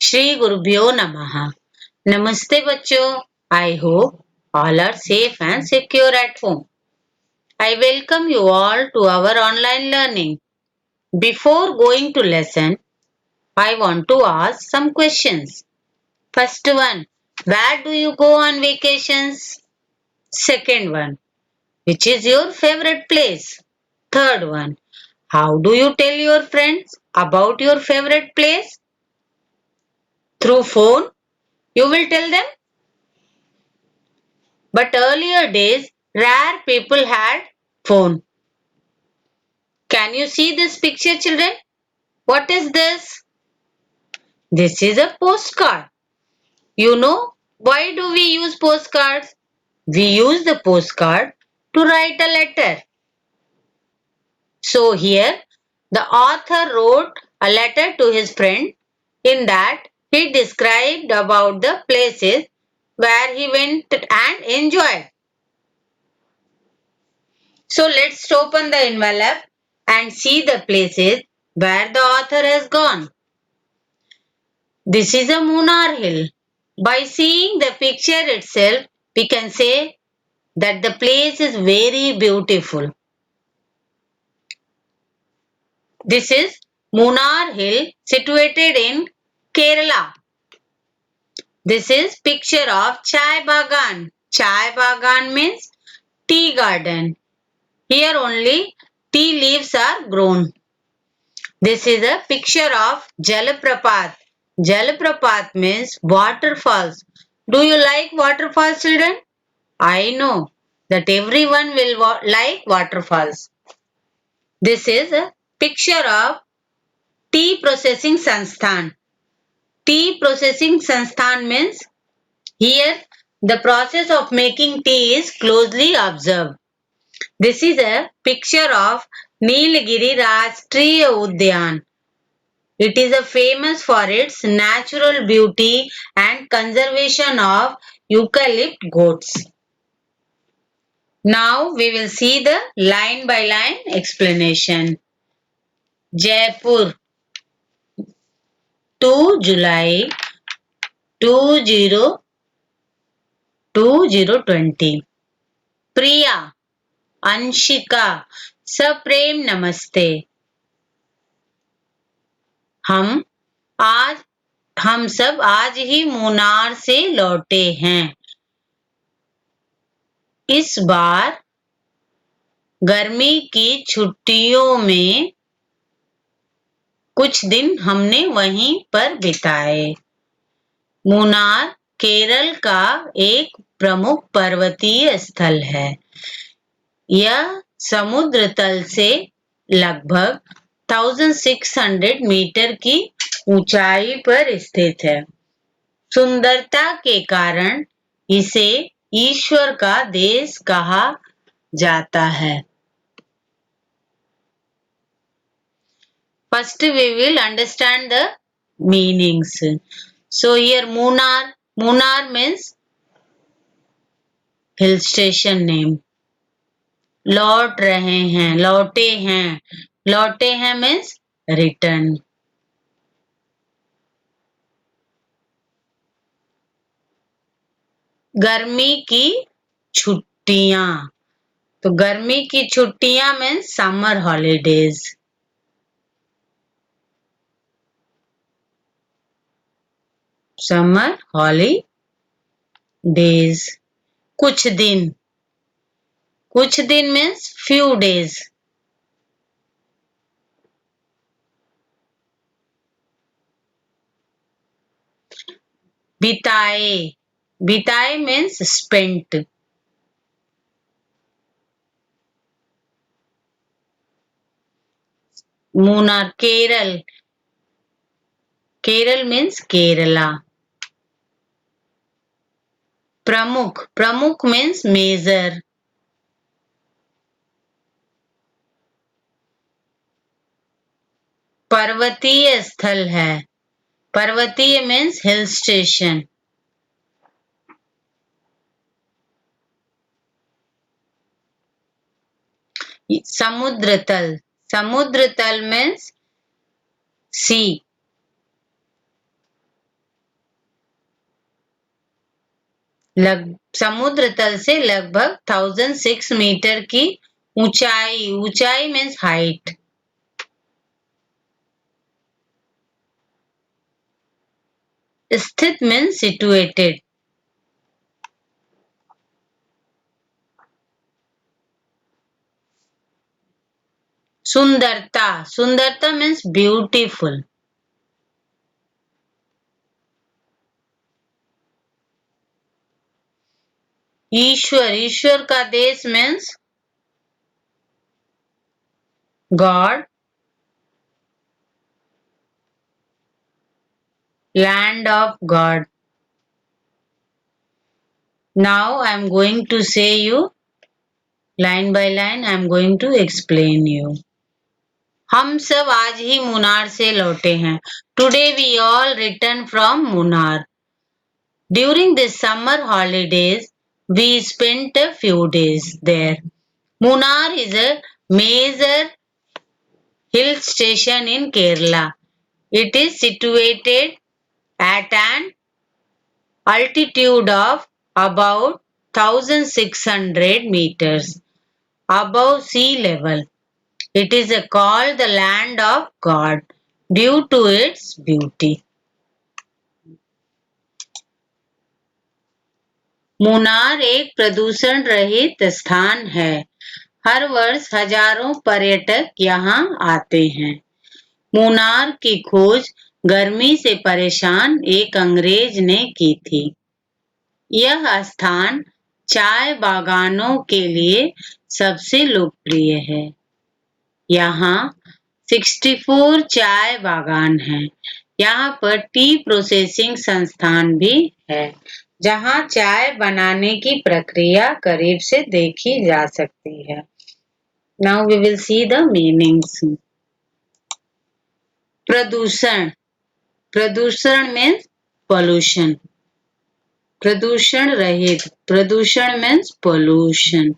श्री गुरुभ्यो नमः। Namaste बच्चों। I hope all are safe and secure at home. I welcome you all to our online learning. Before going to lesson, I want to ask some questions. First one, where do you go on vacations? Second one, which is your favorite place? Third one, how do you tell your friends about your favorite place? Through phone, you will tell them? But earlier days, rare people had phone. Can you see this picture, children? What is this? This is a postcard. You know, why do we use postcards? We use the postcard to write a letter. So here, the author wrote a letter to his friend. In that, he described about the places where he went and enjoyed. So let's open the envelope and see the places where the author has gone. This is a Munnar hill. By seeing the picture itself, we can say that the place is very beautiful. This is Munnar hill situated in Kerala. This is picture of Chai Bagan. Chai Bagan means tea garden. Here only tea leaves are grown. This is a picture of Jalaprapat. Jalaprapat means waterfalls. Do you like waterfalls, children? I know that everyone will like waterfalls. This is a picture of tea processing sansthan. Tea processing sansthan means here the process of making tea is closely observed. This is a picture of Nilgiri Rashtriya Udyan. It is famous for its natural beauty and conservation of eucalypt goats. Now we will see the line by line explanation. Jaipur, 2 July 2020. Priya, Anshika, सप्रेम नमस्ते. हम सब आज ही मुन्नार से लौटे हैं. इस बार गर्मी की छुट्टियों में कुछ दिन हमने वहीं पर बिताए. मुन्नार केरल का एक प्रमुख पर्वतीय स्थल है. यह समुद्र तल से लगभग 1600 मीटर की ऊंचाई पर स्थित है. सुंदरता के कारण इसे ईश्वर का देश कहा जाता है. First we will understand the meanings. So here Munnar means hill station name. लौट रहे हैं, लौटे हैं means return. गर्मी की छुट्टियां, तो गर्मी की छुट्टियां means summer holidays. Summer holidays. कुछ दिन means few days. बिताए means spent. Munnar, Keral means Kerala. Pramukh means major. पर्वतीय स्थल है. पर्वतीय means hill station. समुद्र तल means sea. समुद्र तल से लगभग 1006 मीटर की ऊंचाई, ऊंचाई मीन्स हाइट। स्थित मीन्स सिचुएटेड। सुंदरता, सुंदरता मीन्स ब्यूटीफुल। ईश्वर, ईश्वर का देश means God. Land of God. Now I am going to say you line by line. I am going to explain you. हम सब आज ही मुनार से लौटे हैं. Today we all return from Munnar. During the summer holidays, we spent a few days there. Munnar is a major hill station in Kerala. It is situated at an altitude of about 1600 meters above sea level. It is called the land of God due to its beauty. Munnar एक प्रदूषण रहित स्थान है. हर वर्ष हजारों पर्यटक यहाँ आते हैं. मुनार की खोज गर्मी से परेशान एक अंग्रेज ने की थी. यह स्थान चाय बागानों के लिए सबसे लोकप्रिय है. यहाँ 64 चाय बागान हैं. यहाँ पर टी प्रोसेसिंग संस्थान भी है, जहाँ चाय बनाने की प्रक्रिया करीब से देखी जा सकती है. Now we will see the meanings. प्रदूषण, प्रदूषण means pollution. प्रदूषण रहित, प्रदूषण means pollution.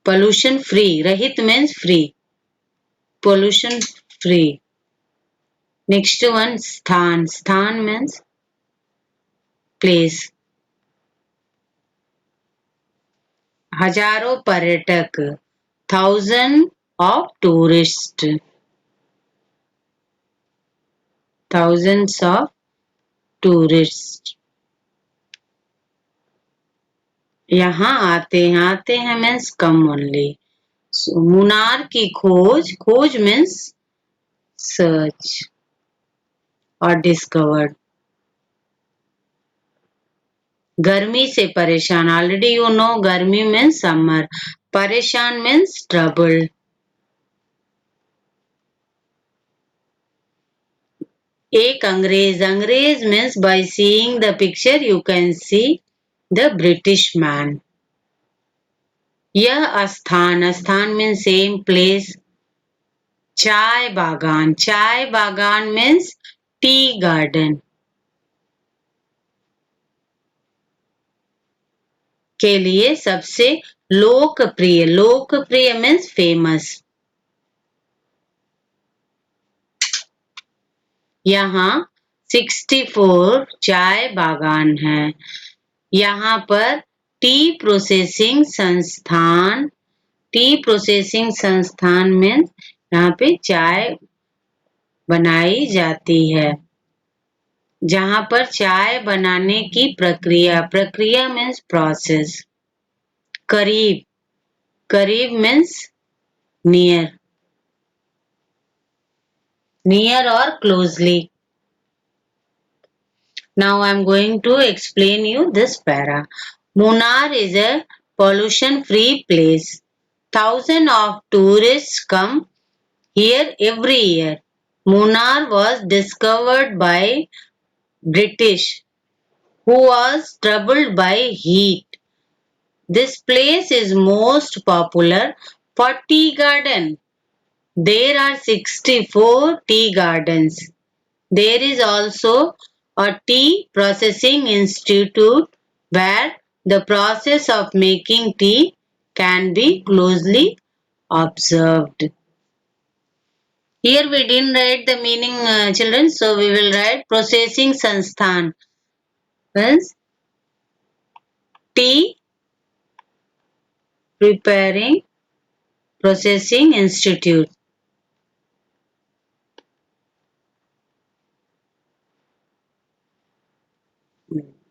Pollution free, rahit means free. Pollution free. Next one, sthan. Sthan means place. हजारों पर्यटक, thousand of tourists. Thousands of tourists. यहाँ आते हैं means come only. So, Munnar की खोज, खोज means search or discovered. गर्मी से परेशान, already you know गर्मी means summer. परेशान means troubled. एक अंग्रेज, अंग्रेज means by seeing the picture you can see the British man. यह स्थान, स्थान means same place. चाय बागान, चाय बागान means tea garden. के लिए सबसे लोकप्रिय, लोकप्रिय means famous. यहाँ 64 चाय बागान हैं. यहाँ पर टी प्रोसेसिंग संस्थान, टी प्रोसेसिंग संस्थान में यहाँ पे चाय बनाई जाती है. जहाँ पर चाय बनाने की प्रक्रिया, प्रक्रिया मीन्स प्रोसेस. करीब, करीब means near, near or closely. Now I am going to explain you this para. Munnar is a pollution-free place. Thousands of tourists come here every year. Munnar was discovered by British, who was troubled by heat. This place is most popular for tea garden. There are 64 tea gardens. There is also a tea processing institute where the process of making tea can be closely observed. Here we didn't write the meaning, children, so we will write processing sansthan. Means tea preparing processing institute.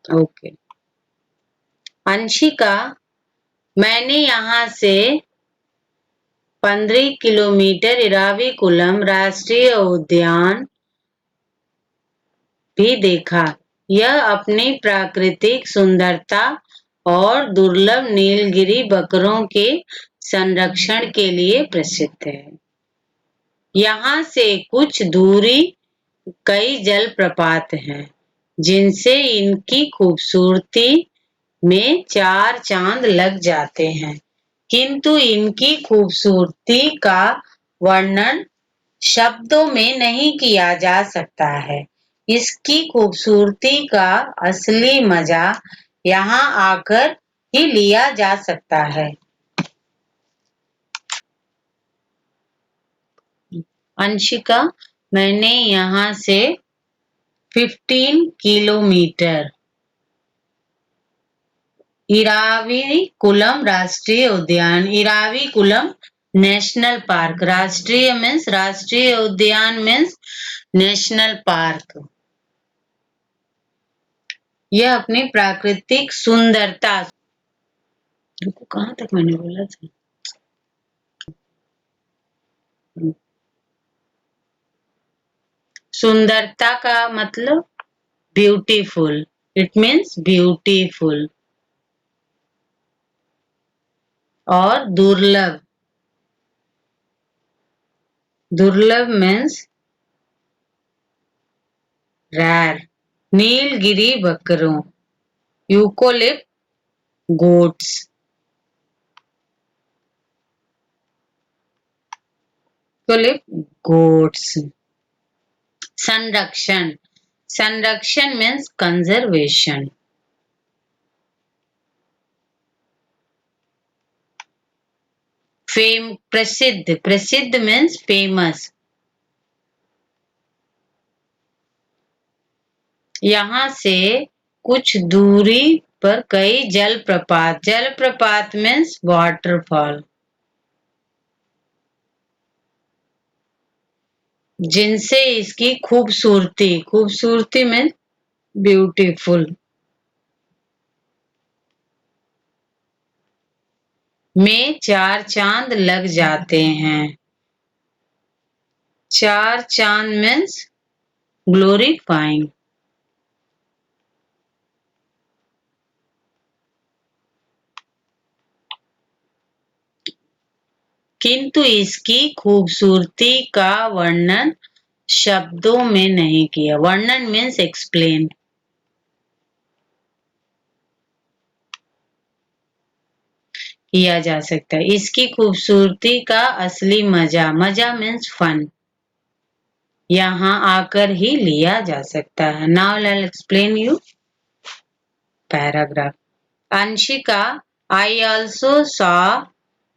Okay. Anshika, मैंने यहाँ से 15 kilometre Eravikulam राष्ट्रीय उद्यान भी देखा। यह अपनी प्राकृतिक सुंदरता और दुर्लभ नीलगिरी बकरों के संरक्षण के लिए प्रसिद्ध है। यहाँ से कुछ दूरी कई जलप्रपात हैं, जिनसे इनकी खूबसूरती में 4 चांद लग जाते हैं, किंतु इनकी खूबसूरती का वर्णन शब्दों में नहीं किया जा सकता है। इसकी खूबसूरती का असली मजा यहाँ आकर ही लिया जा सकता है। अंशिका, मैंने यहाँ से 15 किलोमीटर इराविकुलम राष्ट्रीय उद्यान, इराविकुलम नेशनल पार्क, राष्ट्रीय मीन्स राष्ट्रीय उद्यान मीन्स नेशनल पार्क, यह अपनी प्राकृतिक सुंदरता, कहाँ तक मैंने बोला था, सुंदरता का मतलब ब्यूटीफुल, इट मीन्स ब्यूटीफुल, और दुर्लभ, दुर्लभ मीन्स rare, नीलगिरी बकरों, यूकोलिप गोट्स, यूकोलिप गोट्स, संरक्षण, संरक्षण मीन्स कंजर्वेशन, फेम, प्रसिद्ध, प्रसिद्ध मीन्स फेमस, यहाँ से कुछ दूरी पर कई जलप्रपात, जलप्रपात मीन्स वाटरफॉल, जिनसे इसकी खूबसूरती, खूबसूरती मीन्स ब्यूटीफुल, में 4 चांद लग जाते हैं। 4 चांद मीन्स ग्लोरीफाइंग, किंतु इसकी खूबसूरती का वर्णन शब्दों में नहीं किया, वर्णन मीन्स एक्सप्लेन, किया जा सकता है। इसकी खूबसूरती का असली मजा, मजा मीन्स फन, यहाँ आकर ही लिया जा सकता है। Now I will explain you paragraph. Anshika, I also saw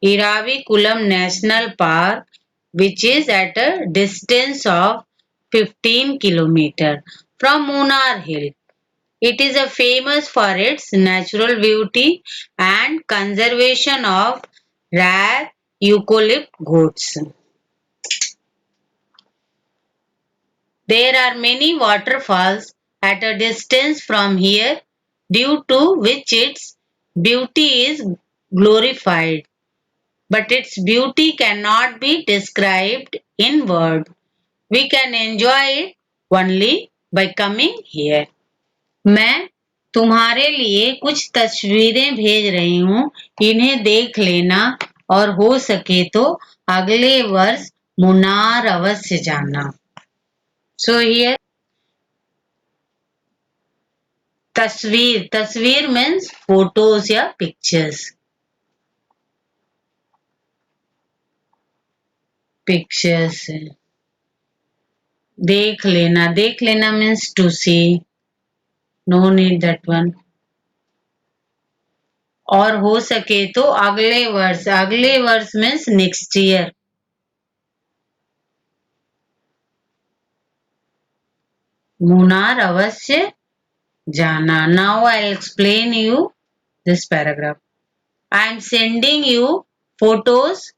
Iravikulam National Park, which is at a distance of 15 kilometers from Munnar Hill. It is famous for its natural beauty and conservation of rare eucalypt goats. There are many waterfalls at a distance from here, due to which its beauty is glorified. But its beauty cannot be described in words. We can enjoy it only by coming here. मैं तुम्हारे लिए कुछ तस्वीरें भेज रही हूँ, इन्हें देख लेना और हो सके तो अगले वर्ष मुन्नार अवश्य जाना। So here तस्वीर, तस्वीर मीन्स फोटोज या पिक्चर्स, पिक्चर्स, देख लेना, देख लेना means to see, no need that one, और हो सके तो अगले वर्ष, अगले वर्ष means next year, Munar avasya jana. Now I'll explain you this paragraph. I am sending you photos.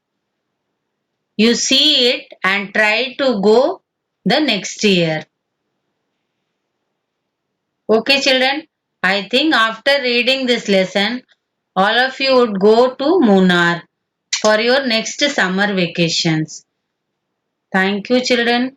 You see it and try to go the next year. Okay, children. I think after reading this lesson, all of you would go to Munnar for your next summer vacations. Thank you, children.